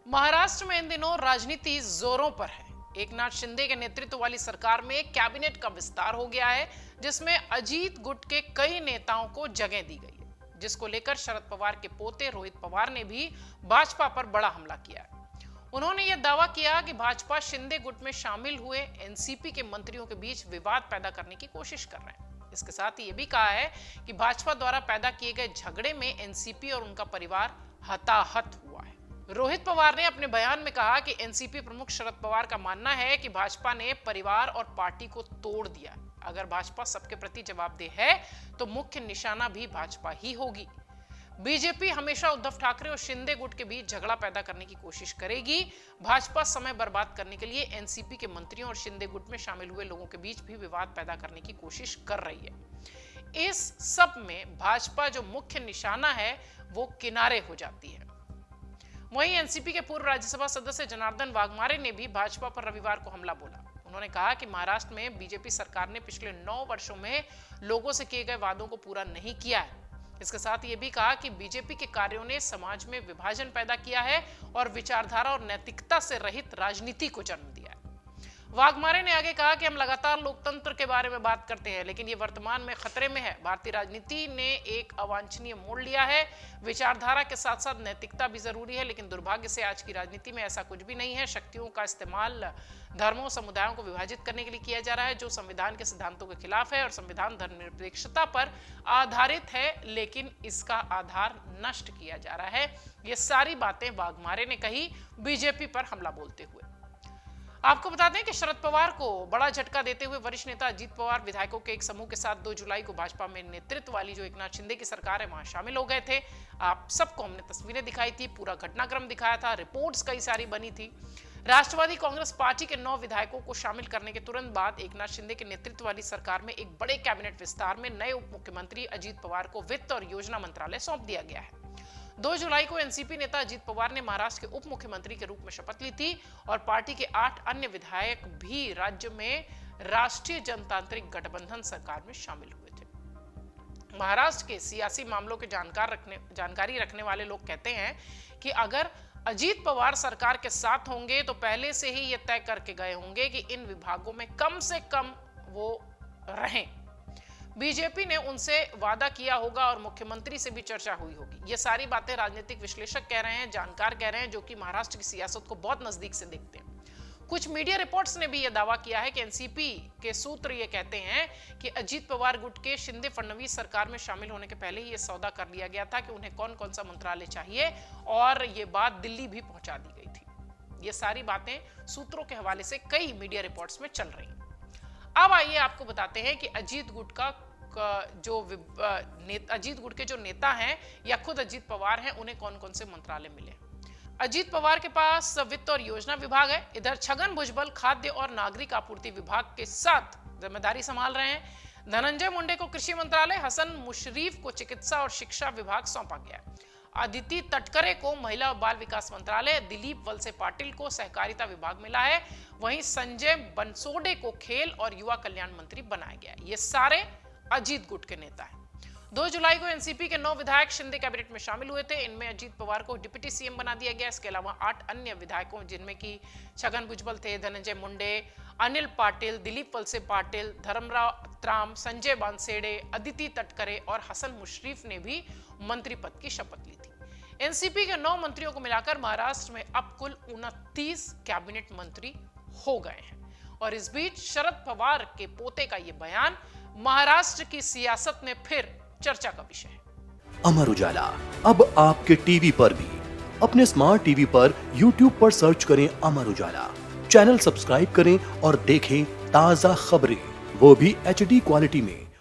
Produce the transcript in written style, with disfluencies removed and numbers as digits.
महाराष्ट्र में इन दिनों राजनीति जोरों पर है। एकनाथ शिंदे के नेतृत्व वाली सरकार में कैबिनेट का विस्तार हो गया है, जिसमें अजीत गुट के कई नेताओं को जगह दी गई है, जिसको लेकर शरद पवार के पोते रोहित पवार ने भी भाजपा पर बड़ा हमला किया है। उन्होंने यह दावा किया कि भाजपा शिंदे गुट में शामिल हुए एनसीपी के मंत्रियों के बीच विवाद पैदा करने की कोशिश कर रहे हैं। इसके साथ ही यह भी कहा है कि भाजपा द्वारा पैदा किए गए झगड़े में एनसीपी और उनका परिवार हताहत हुआ है। रोहित पवार ने अपने बयान में कहा कि एनसीपी प्रमुख शरद पवार का मानना है कि भाजपा ने परिवार और पार्टी को तोड़ दिया। अगर भाजपा सबके प्रति जवाबदेह है तो मुख्य निशाना भी भाजपा ही होगी। बीजेपी हमेशा उद्धव ठाकरे और शिंदे गुट के बीच झगड़ा पैदा करने की कोशिश करेगी। भाजपा समय बर्बाद करने के लिए एनसीपी के मंत्रियों और शिंदे गुट में शामिल हुए लोगों के बीच भी विवाद पैदा करने की कोशिश कर रही है। इस सब में भाजपा जो मुख्य निशाना है वो किनारे हो जाती है। वहीं एनसीपी के पूर्व राज्यसभा सदस्य जनार्दन वाघमारे ने भी भाजपा पर रविवार को हमला बोला। उन्होंने कहा कि महाराष्ट्र में बीजेपी सरकार ने पिछले 9 वर्षों में लोगों से किए गए वादों को पूरा नहीं किया है। इसके साथ ये भी कहा कि बीजेपी के कार्यों ने समाज में विभाजन पैदा किया है और विचारधारा और नैतिकता से रहित राजनीति को जन्म दिया है। वाघमारे ने आगे कहा कि हम लगातार लोकतंत्र के बारे में बात करते हैं, लेकिन ये वर्तमान में खतरे में है। भारतीय राजनीति ने एक अवांछनीय मोड़ लिया है। विचारधारा के साथ साथ नैतिकता भी जरूरी है, लेकिन दुर्भाग्य से आज की राजनीति में ऐसा कुछ भी नहीं है। शक्तियों का इस्तेमाल धर्मों समुदायों को विभाजित करने के लिए किया जा रहा है, जो संविधान के सिद्धांतों के खिलाफ है। और संविधान धर्मनिरपेक्षता पर आधारित है, लेकिन इसका आधार नष्ट किया जा रहा है। ये सारी बातें वाघमारे ने कही बीजेपी पर हमला बोलते हुए। आपको बता दें कि शरद पवार को बड़ा झटका देते हुए वरिष्ठ नेता अजीत पवार विधायकों के एक समूह के साथ 2 जुलाई को भाजपा में नेतृत्व वाली जो एकनाथ शिंदे की सरकार है वहां शामिल हो गए थे। आप सबको हमने तस्वीरें दिखाई थी, पूरा घटनाक्रम दिखाया था, रिपोर्ट्स कई सारी बनी थी। राष्ट्रवादी कांग्रेस पार्टी के 9 विधायकों को शामिल करने के तुरंत बाद एकनाथ शिंदे के नेतृत्व वाली सरकार में एक बड़े कैबिनेट विस्तार में नए उप मुख्यमंत्री अजीत पवार को वित्त और योजना मंत्रालय सौंप दिया गया है। 2 जुलाई को एनसीपी नेता अजीत पवार ने महाराष्ट्र के उप मुख्यमंत्री के रूप में शपथ ली थी और पार्टी के 8 अन्य विधायक भी राज्य में राष्ट्रीय जनतांत्रिक गठबंधन सरकार में शामिल हुए थे। महाराष्ट्र के सियासी मामलों के जानकारी रखने वाले लोग कहते हैं कि अगर अजीत पवार सरकार के साथ होंगे तो पहले से ही ये तय करके गए होंगे कि इन विभागों में कम से कम वो रहें। बीजेपी ने उनसे वादा किया होगा और मुख्यमंत्री से भी चर्चा हुई होगी। ये सारी बातें राजनीतिक विश्लेषक कह रहे हैं, जानकार कह रहे हैं, जो कि महाराष्ट्र की सियासत को बहुत नजदीक से देखते हैं। कुछ मीडिया रिपोर्ट्स ने भी यह दावा किया है कि एनसीपी के सूत्र ये कहते हैं कि अजीत पवार गुट के शिंदे फडणवीस सरकार में शामिल होने के पहले ही ये सौदा कर लिया गया था कि उन्हें कौन कौन सा मंत्रालय चाहिए, और ये बात दिल्ली भी पहुंचा दी गई थी। ये सारी बातें सूत्रों के हवाले से कई मीडिया रिपोर्ट्स में चल रही हैं। अब आइए आपको बताते हैं कि अजीत गुट के जो नेता हैं या खुद अजीत पवार हैं, उन्हें कौन कौन से मंत्रालय मिले। अजीत पवार के पास वित्त और योजना विभाग है। इधर छगन भुजबल खाद्य और नागरिक आपूर्ति विभाग के साथ जिम्मेदारी संभाल रहे हैं। धनंजय मुंडे को कृषि मंत्रालय, हसन मुशरीफ को चिकित्सा और शिक्षा विभाग सौंपा गया है। अदिति तटकरे को महिला और बाल विकास मंत्रालय, दिलीप वलसे पाटिल को सहकारिता विभाग मिला है। वहीं संजय बनसोडे को खेल और युवा कल्याण मंत्री बनाया गया है। ये सारे अजीत गुट के नेता हैं। 2 जुलाई को एनसीपी के 9 विधायक शिंदे कैबिनेट में शामिल हुए थे। इनमें अजीत पवार को डिप्टी सीएम बना दिया गया। इसके अलावा 8 अन्य विधायकों, जिनमें कि छगन भुजबल थे, धनंजय मुंडे, अनिल पाटिल, दिलीप वलसे पाटिल, धर्मराव त्राम, संजय बानसेडे, अदिति तटकरे और हसन मुशरीफ ने भी मंत्री पद की शपथ ली थी। एनसीपी के 9 मंत्रियों को मिलाकर महाराष्ट्र में अब कुल 29 कैबिनेट मंत्री हो गए हैं। और इस बीच शरद पवार के पोते का यह बयान महाराष्ट्र की सियासत में फिर चर्चा का विषय है। अमर उजाला अब आपके टीवी पर भी। अपने स्मार्ट टीवी पर यूट्यूब पर सर्च करें अमर उजाला, चैनल सब्सक्राइब करें और देखें ताजा खबरें, वो भी HD क्वालिटी में।